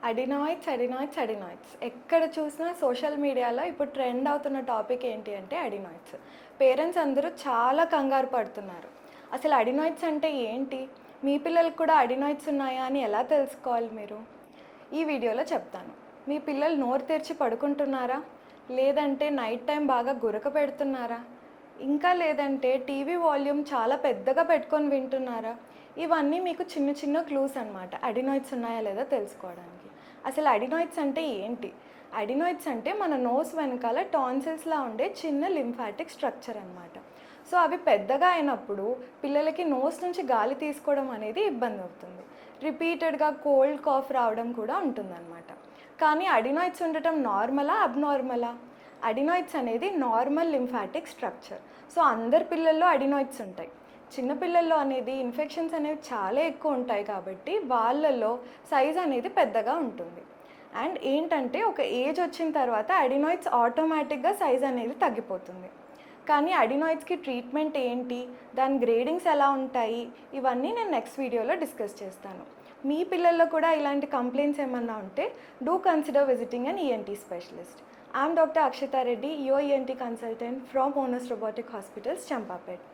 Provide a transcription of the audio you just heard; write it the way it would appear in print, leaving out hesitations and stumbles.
Adenoids ఎక్కడ చూసినా social మీడియాలో ఇప్పుడు ట్రెండ్ అవుతున్న టాపిక్ ఏంటి అంటే అడినాయిడ్స్. పేరెంట్స్ అందరూ చాలా కంగారు పడుతున్నారు. అసలు అడినాయిడ్స్ అంటే ఏంటి? మీ పిల్లలకు కూడా అడినాయిడ్స్ ఉన్నాయా అని ఎలా తెలుసుకోవాలి మీరు? ఈ వీడియోలో చెప్తాను. మీ పిల్లలు నోరు తెరిచి పడుకుంటున్నారా? లేదంటే నైట్ టైం బాగా గురక పెడుతున్నారా? ఇంకా లేదంటే టీవీ వాల్యూమ్ చాలా పెద్దగా పెట్టుకొని వింటున్నారా? ఇవన్నీ మీకు చిన్న చిన్న క్లూస్ అనమాట అడినాయిడ్స్ ఉన్నాయా లేదా తెలుసుకోవడానికి. అసలు అడినాయిడ్స్ అంటే ఏంటి? అడినాయిడ్స్ అంటే మన నోస్ వెనకాల టాన్సిల్స్లా ఉండే చిన్న లింఫాటిక్ స్ట్రక్చర్ అనమాట. సో అవి పెద్దగా అయినప్పుడు పిల్లలకి నోస్ నుంచి గాలి తీసుకోవడం అనేది ఇబ్బంది అవుతుంది. రిపీటెడ్గా కోల్డ్ కాఫ్ రావడం కూడా ఉంటుందన్నమాట. కానీ అడినాయిడ్స్ ఉండటం నార్మలా అబ్నార్మలా? అడినాయిడ్స్ అనేది నార్మల్ లింఫాటిక్ స్ట్రక్చర్. సో అందరి పిల్లల్లో అడినాయిడ్స్ ఉంటాయి. చిన్నపిల్లల్లో అనేది ఇన్ఫెక్షన్స్ అనేవి చాలా ఎక్కువ ఉంటాయి కాబట్టి వాళ్ళల్లో సైజ్ అనేది పెద్దగా ఉంటుంది. అండ్ ఏంటంటే ఒక ఏజ్ వచ్చిన తర్వాత అడినాయిడ్స్ ఆటోమేటిక్గా సైజ్ అనేది తగ్గిపోతుంది. కానీ అడినాయిడ్స్కి ట్రీట్మెంట్ ఏంటి, దాని గ్రేడింగ్స్ ఎలా ఉంటాయి, ఇవన్నీ నేను నెక్స్ట్ వీడియోలో డిస్కస్ చేస్తాను. మీ పిల్లల్లో కూడా ఇలాంటి కంప్లైంట్స్ ఏమన్నా ఉంటే do consider visiting an ENT specialist. I'm doctor Akshita Reddy, your ENT consultant from Onus robotic hospitals, Champapet.